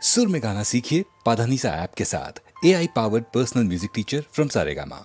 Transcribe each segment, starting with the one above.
सुर में गाना सीखिए पाधानीसा ऐप के साथ। AI powered personal music teacher from Saregama.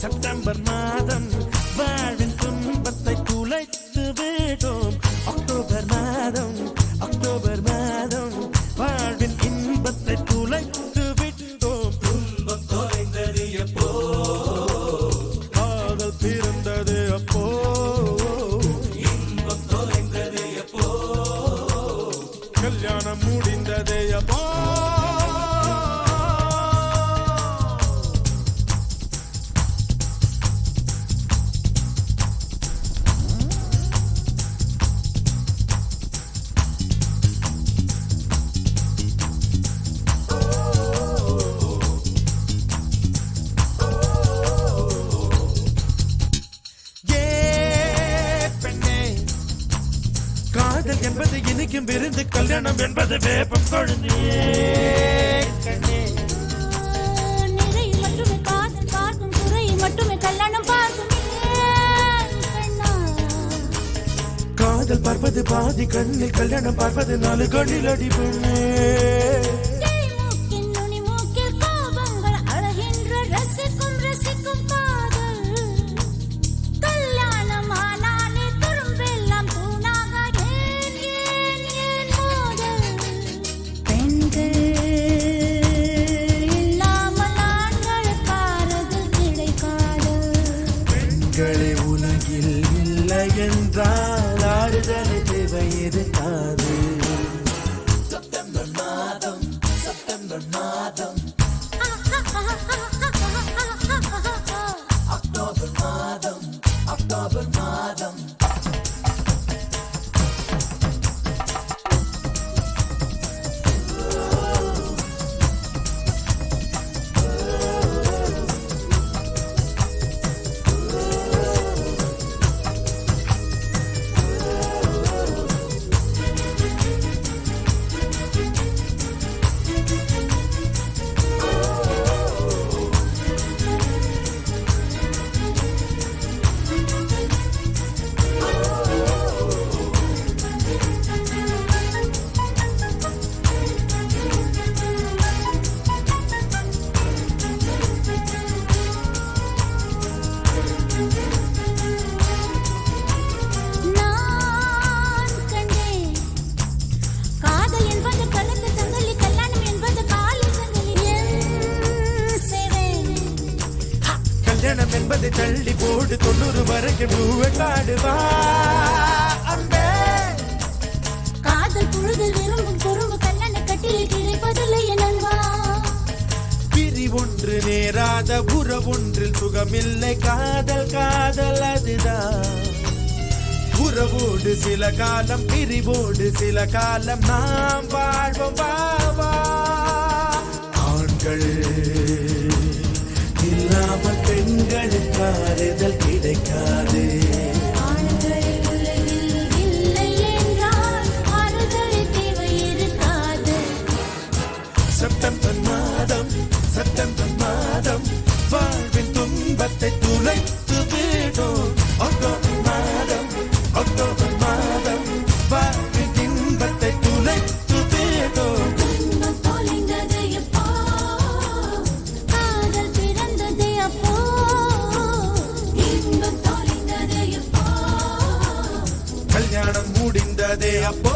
September மாதம் வாழ்வின் துன்பத்தை துளைத்து விடும். அக்டோபர் மாதம் வாழ்வின் இன்பத்தை துளைத்து விட்டோம். துன்பம் தொலைந்தது எப்போ, காதல் பிறந்தது அப்போ. இன்பம் தொலைந்தது எப்போ, கல்யாணம் முடிந்தது அப்போ. காதல் என்பது இனிக்கும் விருந்து, கல்யாணம் என்பது வேப்பம் கொழுந்தே. நிறை மட்டுமே காதல் பார்க்கும், துறை மட்டுமே கல்யாணம் பார்க்கும். காதல் பார்ப்பது பாதி கண்ணில், கல்யாணம் பார்ப்பது 4 கண்ணில் அடிபண்ணே. உலகில் இல்லை என்றால் ஆறுதலை தேவை இருக்காது. செப்டம்பர் மாதம் அக்டோபர் மாதம் கல்யாணம் என்பதை தள்ளி போடு, 90 வரைக்கும் பூவை காடுவா அம்பே. காதல் புழுதில் விரும்பும் குறும்பு கல்லணை கட்டில் கிடைப்பதில்லை நண்பா. பிரி ஒன்று நேராத உறவொன்றில் சுகமில்லை. காதல் அதுதான். உறவோடு சில காலம், பிரிவோடு சில காலம் நாம் வாழ்வோம். வாவா ஆண்கள் இல்லாமல் பெண்களுக்கு ஆறுதல் கிடைக்காது. ஆண்கள் உலகில் இல்லை என்றால் ஆறுதல் தேவை இருக்காது. செப்டம்பர் மாதம் வாழ்வின் துன்பத்தை துளைத்து விடும். அக்டோபர் மாதம் வாழ்வின் இன்பத்தை துளைத்து விடும். துன்பம் தொலைந்தது எப்போ, காதல் பிறந்தது அப்போ. ಬರದೆ ಅಪ್ಪೋ.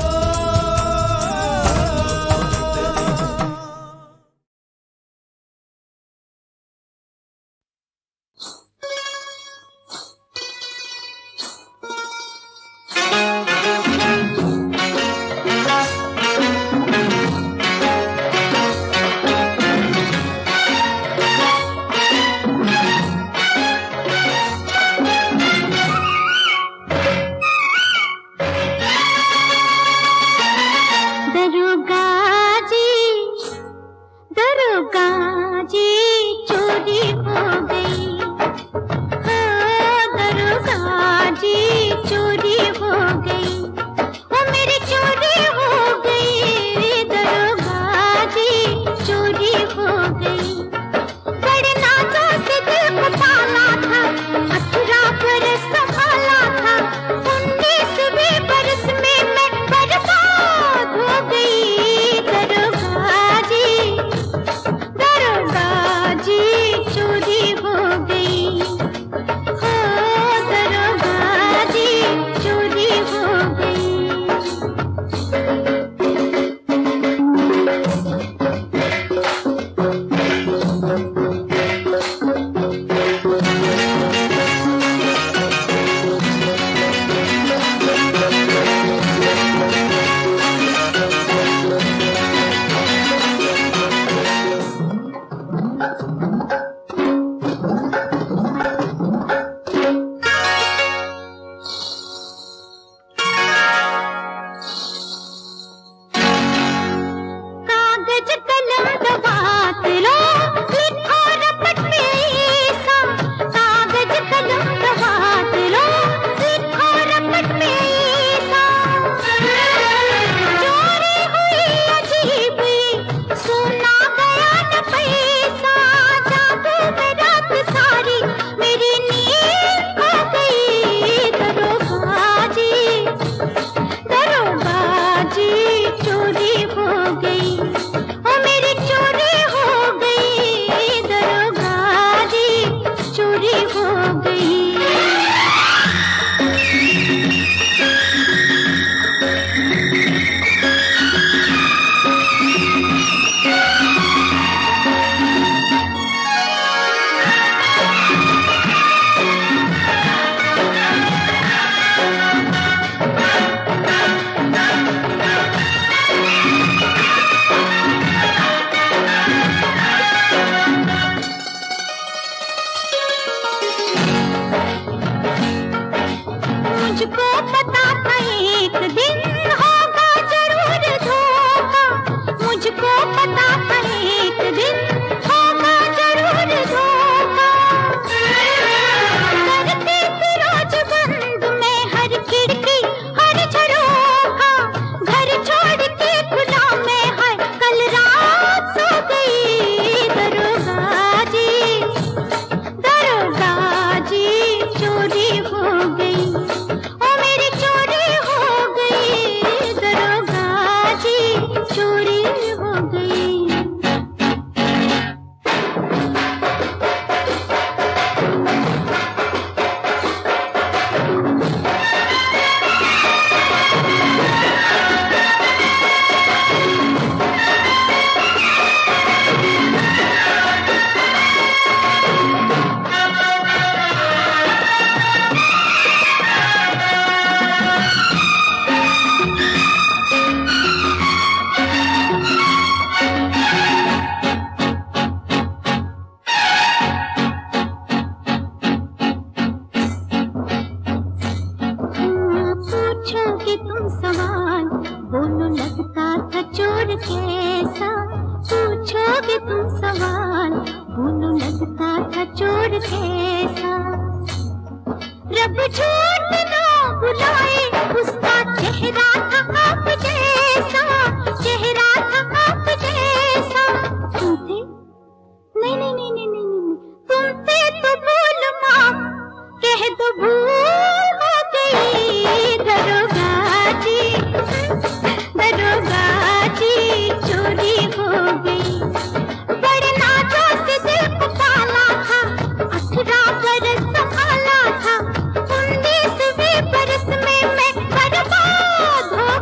बरस में मैं बर्बाद हो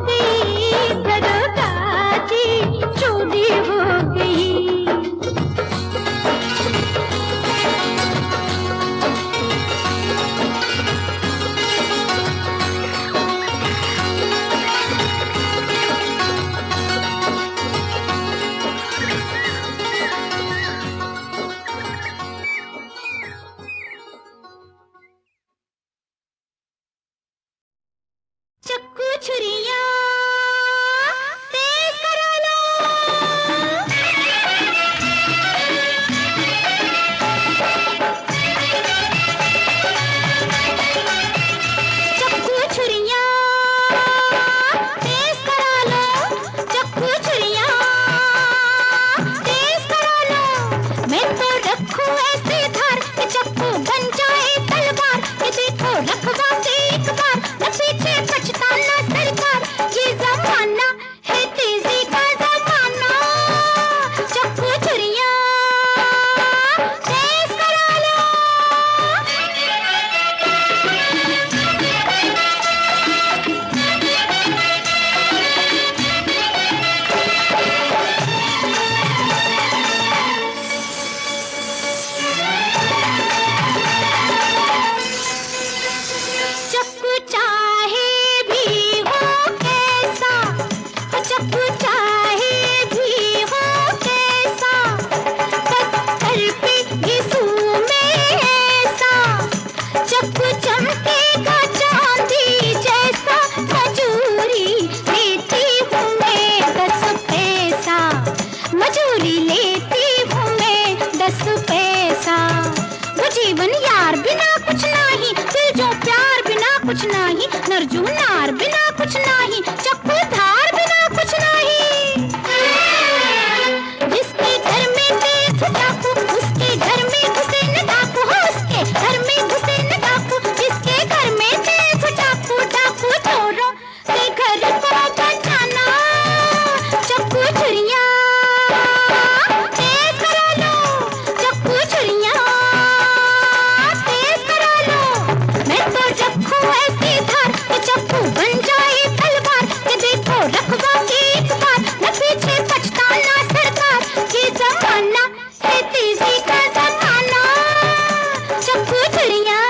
नरजूनार बिना कुछ नाही, चक्कू धार बिना कुछ नहीं। जिसके घर में तेज चाकू उसके घर में घुसे न डाकू, हो उसके घर में घुसे न डाकू। जिसके घर में तेज चाकू डाकू चोरों के घर को बचाना। चक्कू छुरियां तेज करा लो, चक्कू छुरियां तेज करा लो। मैं तो रखूं ऐसी धार कि चक्कू बन जाए तलवार, कि देखो रखवाऊंगी एक बार न पीछे पछताना सरकार। ये जमाना है तेजी का जमाना। चक्कू छुरियां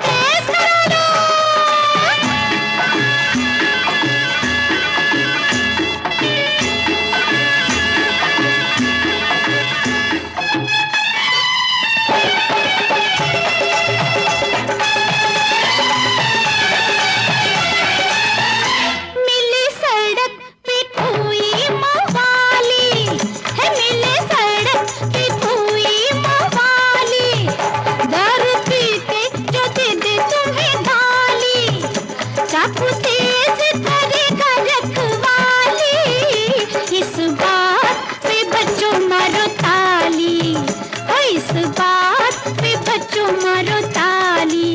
तेज करा लो। मिली सड़क पे कोई मवाली है, मिली सड़क पे कोई मवाली। दारू पी के जो दे दे तुम्हें गाली, चाकू तेज करेगा रखवाली। इस बात पे बच्चों मारो ताली, ओ इस बात पे बच्चों मारो ताली।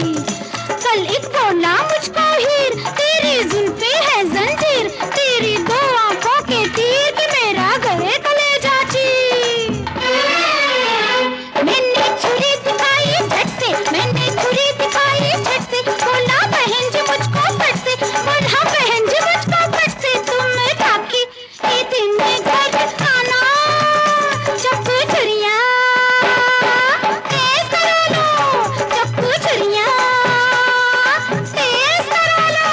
कल एक बोला मुझको हीर, तेरी जुल्फे है जंजीर, तेरी दो आंखों के तीर कि मेरा गए कलेजा चीर। मैंने छुरी दिखाई झट से, मैंने छुरी दिखाई झट से। बोला बहन जी मुझको फट से, बोला बहन जी मुझको फट से। तुम राखी के दिन में घर आना। चक्कू छुरियां तेज करा लो, चक्कू छुरियां तेज करा लो।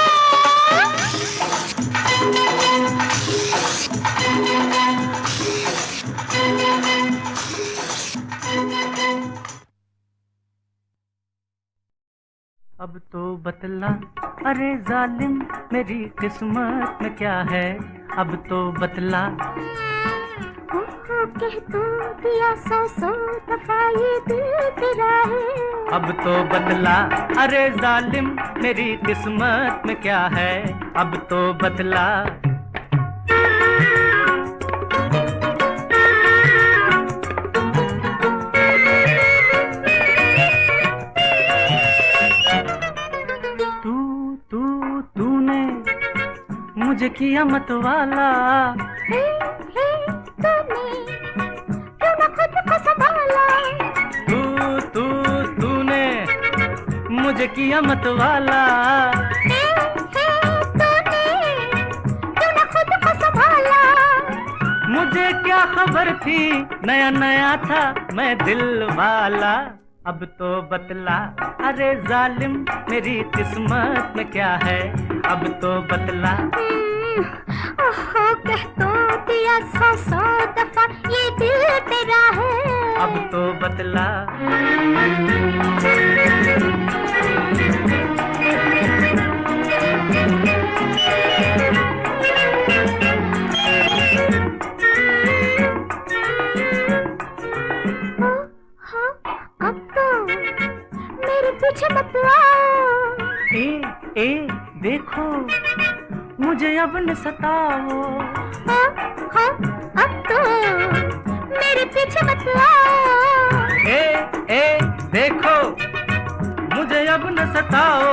अब तो बतला अरे जालिम मेरी किस्मत में क्या है। अब तो बतला कह तू दिया सौ दफा ये दिल तेरा है। अब तो बतला अरे जालिम मेरी किस्मत में क्या है। अब तो बतला तूने मुझे किया मतवाला। तूने क्यों ना खुद को संभाला। तूने मुझे किया मतवाला। तूने क्यों ना खुद को संभाला। मुझे क्या खबर थी नया नया था मैं दिल वाला। अब तो बतला अरे जालिम मेरी किस्मत में क्या है। अब तो बतला ओहो कह तो दिया सौ दफा ये दिल तेरा है। अब तो बतला अब तो मेरे पीछे मत आओ। ए देखो मुझे अब न सताओ। अब तो मेरे पीछे मत आओ। ए देखो मुझे अब न सताओ।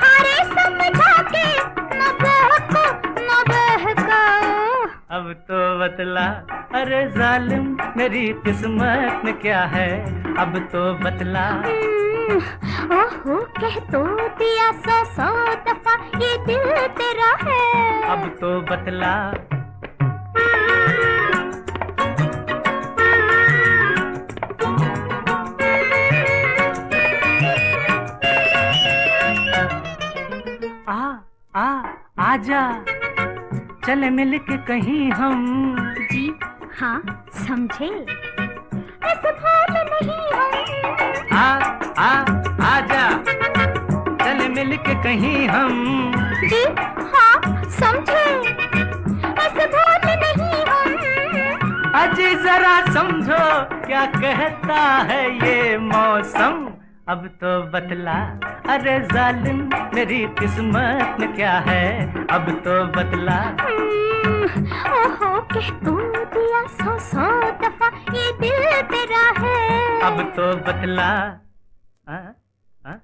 अरे समझा के न बहको न बहकाओ। अब तो बतला अरे जालिम मेरी किस्मत में क्या है। अब तो बतला ओहो कह तो दिया सौ दफा ये दिल तेरा है। अब तो बतला आजा चले मिल के कहीं हम। जी हाँ समझे ऐसे भाव नहीं हम। आजा चले मिल के कहीं हम। जी हाँ समझे ऐसे भाव नहीं हम। अजी जरा समझो क्या कहता है ये मौसम। अब तो बतला, अरे जालिम मेरी किस्मत में क्या है, अब तो बतला। ओहो कह तो दिया 100 दफा ये दिल तेरा है, अब तो बतला। हाँ? हाँ?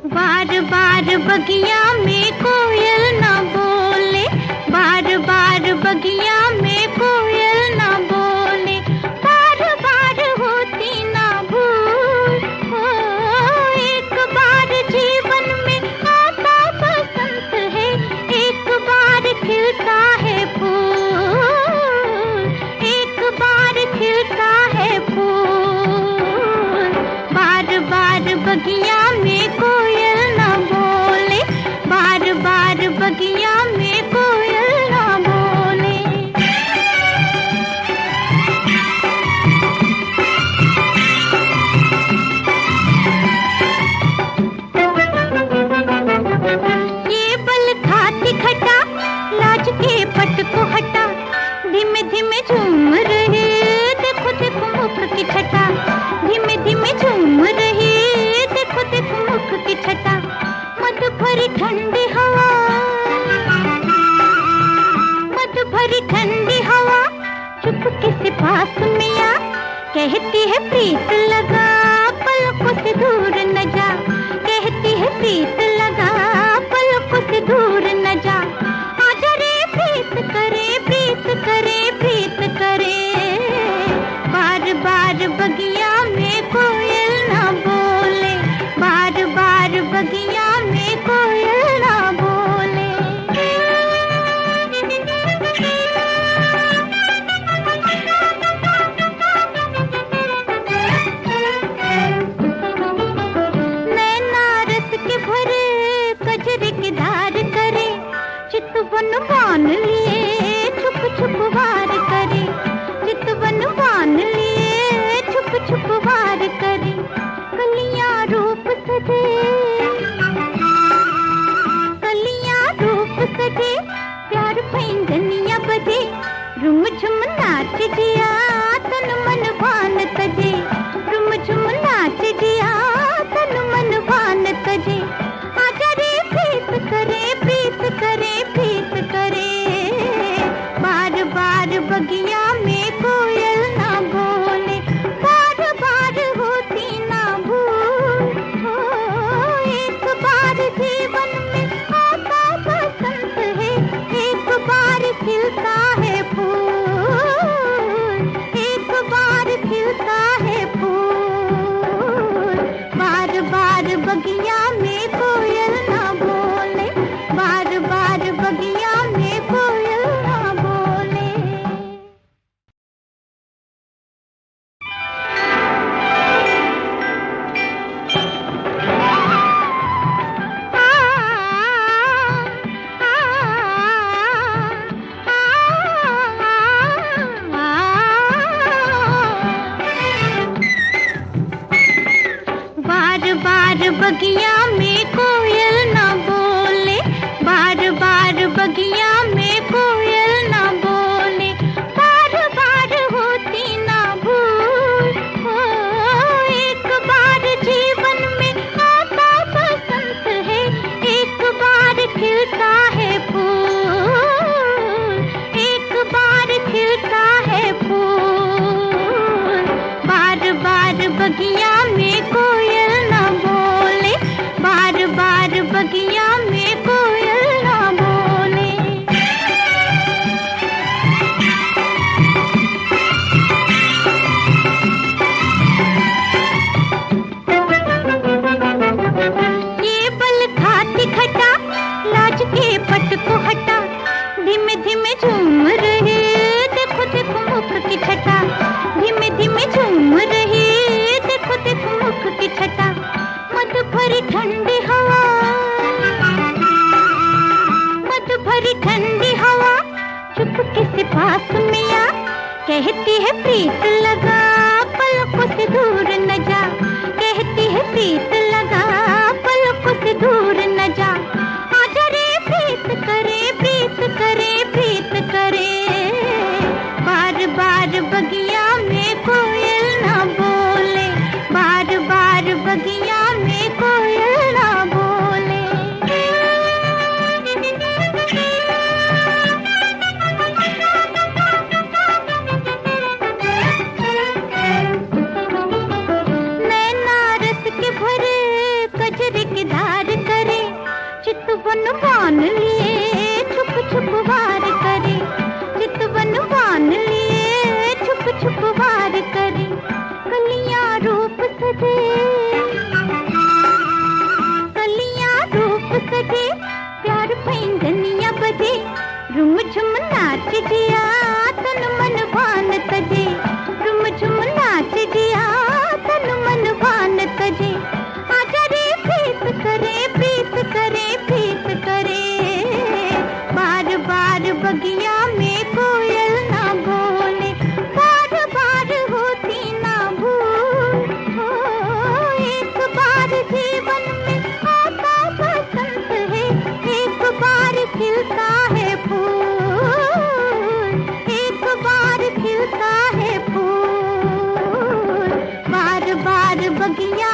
बार बार बगिया में कोयल ना बोले, बार बार बगिया में कोयल ना बोले, बार बार होती ना भूल हो। एक बार जीवन में आता बसंत है, एक बार खिलता है फूल, एक बार खिलता है फूल। बार बार बगिया में कोयल ना बोले, बार बार बगिया में कोयल ना बोले। ये बल खाती खटा, लाज के पट को हटा, धीमे धीमे झूम रहे, देखो देखो मुख की छटा, धीमे धीमे झूम रहे, देखो देखो मुख की छटा। मद भरी ठंडी हवा, मद भरी ठंडी हवा, चुपके से पास में आ, कहती है प्रीत लगा, पलकों से दूर न जा, कहती है प्रीत लगा, पलकों से दूर न जा। आजा रे प्रीत करे, प्रीत करे, प्रीत करे। बार बार बगिया में कोयल ना बोले, बार बार बगिया में कोयल ना बोले। नैना रस के भरे कजरे की धार करे, चितवन बान लिए छुप छुप वार करे, चितवन बान लिए छुप छुप वार करे। कलियां रूप सजे, कलियां रूप सजे, प्यार पैंजनिया बजे, रुम झुम नाच दिया, तन मन भान तजे, रुम झुम नाच दिया, तन मन भान तजे। आजा रे प्रीत करे, प्रीत करे, प्रीत करे। बार बार बगिया में कोयल ना बोले, बार बार होती ना भूल हो। एक बार जीवन में आता बसंत है, एक बार खिलता है फूल, एक बार खिलता है फूल। बार बार बगिया में कोयल ना बोले, बार बार बगिया में कोयल ना बोले। बार बार बगिया में कोयल ना बोले, बार बार बगिया में कोयल ना बोले, बार बार होती ना भूल हो। एक बार जीवन में आता बसंत है, एक बार खिलता है फूल, एक बार खिलता है फूल। बार बार बगिया में कोयल ना बोले, बार बार कहती है प्रीत लगा पलकों से दूर न जा, कहती है प्रीत लगा पलकों से दूर न जा, आजा रे प्रीत करे प्रीत करे प्रीत करे, बार बार बगिया में कोयल ना बोले, बार बार बगिया में कोयल ना बोले। चितवन बान लिए छुप छुप वार करे, चितवन बान लिए छुप छुप वार करे, कलियां रूप सजे कलियां रूप सजे, प्यार पैंजनिया बजे, रुम झुम नाच जिया तन मन भान तजे, रुम झुम नाच जिया तन मन भान तजे, आजा रे प्रीत करे प्रीत करे प्रीत करे, बार बार बगिया में कोयल ना बोले, बार बार होती ना भूल हो, एक बार जीवन में आता बसंत है, एक बार खिलता है फूल, एक बार खिलता है फूल, बार बार बगिया